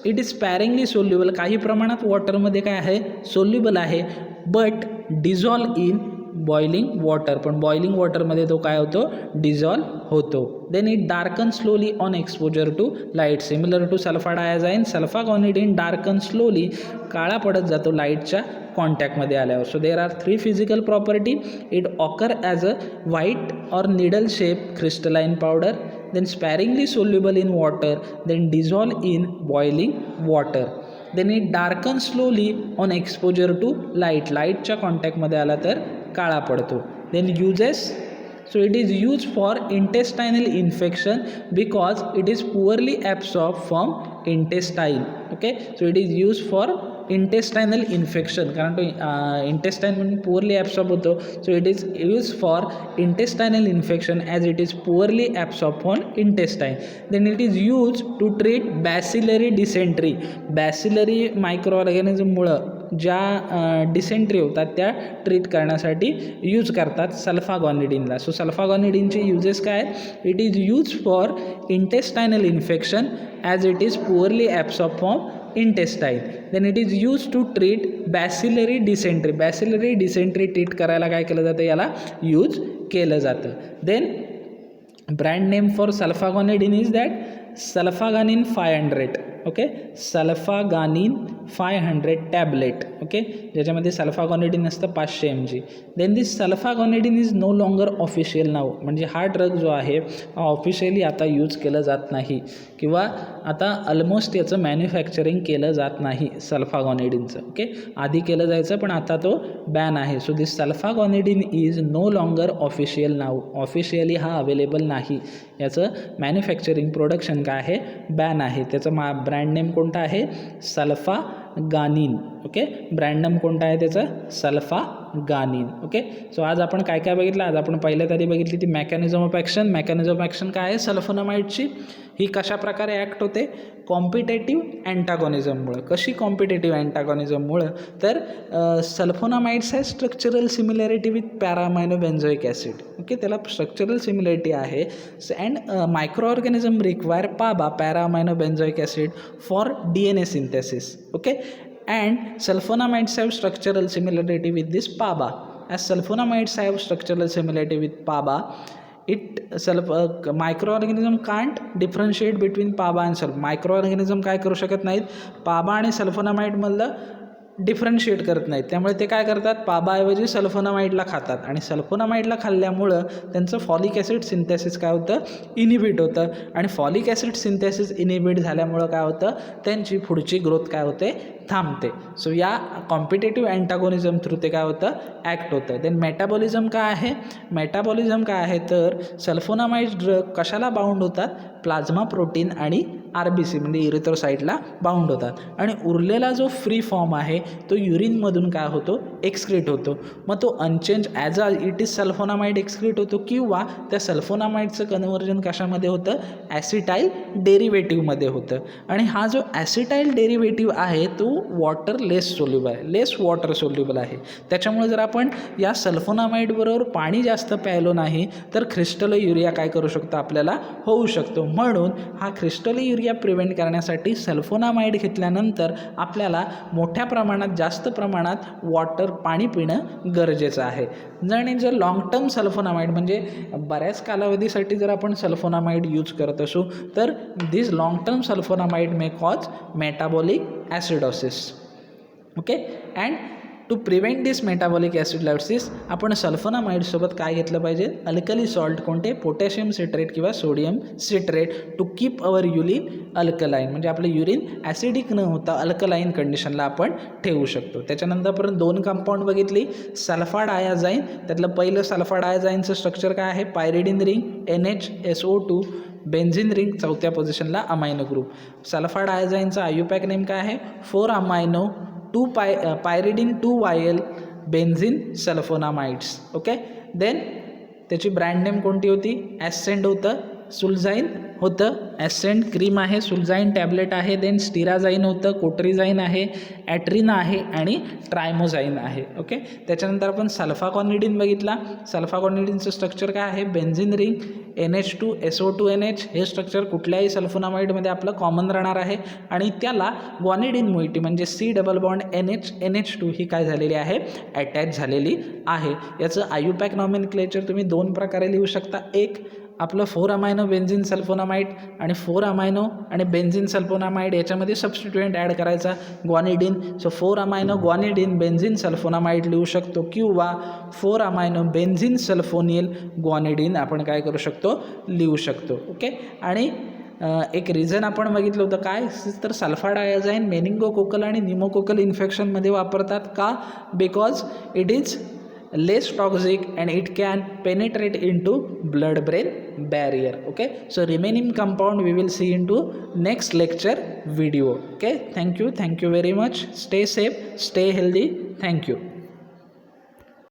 A: it is sparingly soluble. काही प्रमाणात वॉटरमध्ये काय आहे, सोल्युबल आहे, but dissolve in boiling water. पण बॉइलिंग वॉटरमध्ये तो काय होतो, डिझॉल्व होतो. Then it darken slowly on exposure to light. Similar to sulfadiazine, sulfaguanidine darken slowly, काळा पडत जातो लाईटच्या कॉन्टॅक्टमध्ये आल्यावर. So there are 3 physical property. It occur as a white or needle shape crystalline powder, then sparingly soluble in water, then dissolve in boiling water, then it darkens slowly on exposure to light. लाईटच्या कॉन्टॅक्टमध्ये आला तर काळा पडतो. then uses, so it is used for intestinal infection because it is poorly absorbed from intestine. Okay, so it is used for intestinal infection, कारण तो intestine म्हणून poorly absorb होतो. So it is use for intestinal infection as it is poorly absorb for intestine. Then it is use to treat bacillary dysentery. Bacillary micro ऑर्गॅनिझममुळं ज्या dysentery होतात त्या treat करण्यासाठी use करतात सल्फाग्वानिडीनला. सो सल्फाग्वानिडीनचे युजेस काय आहेत, it is use for intestinal infection as it is poorly absorb from intestine. Then it is use to treat bacillary dysentery. Bacillary dysentery treat करायला काय केलं जातं, याला यूज केलं जातं. Then brand name for sulfaguanidine is that Sulfaganin 500. Okay, Sulfaganin 500 tablet, okay, ज्याच्यामध्ये sulfaguanidine असतं 500 mg. Then this sulfaguanidine is no longer official नाव, म्हणजे हा ड्रग जो आहे ऑफिशियली आता यूज केलं जात नाही किंवा आता ऑलमोस्ट याचं मॅन्युफॅक्चरिंग केलं जात नाही सल्फागोनिडिनचं, ओके. आधी केलं जायचं पण आता तो बॅन आहे. So this sulfaguanidine is no longer official नाव, ऑफिशियली हा अवेलेबल नाही. याचं मॅन्युफॅक्चरिंग प्रोडक्शन काय आहे, बॅन आहे. त्याचं ब्रँड नेम कोणता आहे, सल्फागानिन, ओके. ब्रँड नेम कोणता आहे त्याचं, सल्फागानिन, ओके. सो आज आपण काय काय बघितलं, आज आपण पहिल्या तरी बघितली ती mechanism of action. Mechanism of action काय आहे सल्फोनामाइडची, ही कशा प्रकारे ॲक्ट होते, कॉम्पिटेटिव्ह अँटागॉनिझममुळं. कशी कॉम्पिटेटिव्ह अँटागॉनिझममुळं, तर सल्फोनामाइड्स आहे structural similarity with paraamino benzoic acid, okay. त्याला स्ट्रक्चरल सिमिलॅरिटी आहे and micro organism require PABA paraamino benzoic acid for DNA synthesis, okay. And sulfonamides have structural similarity with this PABA. As sulfonamides have structural similarity with PABA, microorganism can't differentiate between PABA and sulf. Microorganism काय करू शकत नाहीत, पाबा आणि sulphonamide मधलं differentiate करत नाहीत. त्यामुळे ते काय करतात, पाबाऐवजी सल्फोनामाइडला खातात आणि सल्फोनामाइडला खाल्ल्यामुळं त्यांचं फॉलिक ॲसिड सिंथेसिस काय होतं, इनिबिट होतं. आणि फॉलिक ॲसिड सिंथेसिस इनिबिट झाल्यामुळं काय होतं, त्यांची पुढची ग्रोथ काय होते, थांबते. सो या कॉम्पिटेटिव्ह अँटागोनिझम थ्रू ते काय होतं, ॲक्ट होतं. देन मेटाबॉलिझम काय आहे, मेटाबॉलिझम काय आहे, तर सल्फोनामाइड ड्रग कशाला बाउंड होतात, प्लाझ्मा प्रोटीन आणि RBC म्हणजे इरिथ्रोसाईटला बाउंड होतात. आणि उरलेला जो फ्री फॉर्म आहे तो युरिनमधून काय होतो, एक्सक्रीट होतो. मग तो unchanged as a it is sulphonamide excrete होतो किंवा त्या सल्फोनामाइडचं कन्व्हर्जन कशामध्ये होतं, ॲसिटाईल डेरिव्हेटिव्हमध्ये होतं. आणि हा जो ॲसिटाईल डेरिव्हेटिव्ह आहे तो वॉटर लेस सोल्युबल आहे, लेस वॉटर सोल्युबल आहे. त्याच्यामुळे जर आपण या सल्फोनामाइडबरोबर पाणी जास्त प्यायलो नाही तर क्रिस्टलो युरिया काय करू शकतो, आपल्याला होऊ शकतो. म्हणून हा क्रिस्टलो युरिया प्रिव्हेंट करण्यासाठी सल्फोनामाइड घेतल्यानंतर आपल्याला मोठ्या प्रमाणात, जास्त प्रमाणात वॉटर, पाणी पिणं गरजेचं आहे. आणि जर लॉंग टर्म सल्फोनामाइड म्हणजे बऱ्याच कालावधीसाठी जर आपण सल्फोनामाइड यूज करत असू तर this long term sulfonamide may cause metabolic acidosis, okay. And to prevent this metabolic acidosis आपण सल्फोनामाइडसोबत काय घेतलं पाहिजे, अल्कली सॉल्ट, कोणते, पोटॅशियम सिट्रेट किंवा sodium citrate, to keep our urine alkaline, म्हणजे आपलं युरिन ॲसिडिक न होता अल्कलाईन कंडिशनला आपण ठेवू शकतो. त्याच्यानंतर आपण 2 कंपाऊंड बघितली, सल्फाडायाझाईन. त्यातलं पहिलं सल्फाडायाझाईनचं स्ट्रक्चर काय आहे, पायरिडिन रिंग, NHSO2, बेन्झिन रिंग, चौथ्या पोझिशनला अमायनो ग्रुप. सल्फाडायाझाईनचा आयुपॅक नेम काय आहे, 4 amino 2 pyridine 2YL benzene sulphonamides, okay. Then त्याची ब्रँड नेम कोणती होती, ॲसेंड होतं, सुलझाईन होतं, ॲसेंड क्रीम आहे, सुलझाईन टॅबलेट आहे, देन स्टिराझाईन होतं, कोट्रिझाईन आहे, ॲट्रिना आहे आणि ट्रायमोझाईन आहे, ओके. त्याच्यानंतर आपण सल्फागोनिडिन बघितला. सल्फागोनिडिनचं स्ट्रक्चर काय आहे, बेन्झिन रिंग, NH2SO2NH. हे स्ट्रक्चर कुठल्याही सल्फोनामाइडमध्ये आपलं कॉमन राहणार आहे आणि त्याला ग्वानिडिन मोइटी म्हणजे C डबल बॉन्ड NH2 ही काय झालेली आहे, अटॅच झालेली आहे. याचं आयुपॅक नॉमेनक्लेचर तुम्ही 2 प्रकारे लिहू शकता. एक आपलं 4 अमायनो बेन्झिन सल्फोनामाइड आणि 4 अमायनो आणि बेन्झिन सल्फोनामाइड याच्यामध्ये सबस्टिट्युएंट ॲड करायचा ग्वानिडिन. सो 4 अमायनो ग्वानिडिन बेन्झिन सल्फोनामाइड लिहू शकतो किंवा 4 अमायनो बेन्झिन सल्फोनिल ग्वानिडिन आपण काय करू शकतो, लिहू शकतो, ओके. आणि एक रिझन आपण बघितलं होतं काय, तर सल्फाडायाझाईन मेनिंगोकोकल आणि निमोकोकल इन्फेक्शनमध्ये वापरतात का, because it is less toxic and it can penetrate into blood brain barrier, okay. So remaining compound we will see into next lecture video, okay. Thank you very much, stay safe, stay healthy, thank you.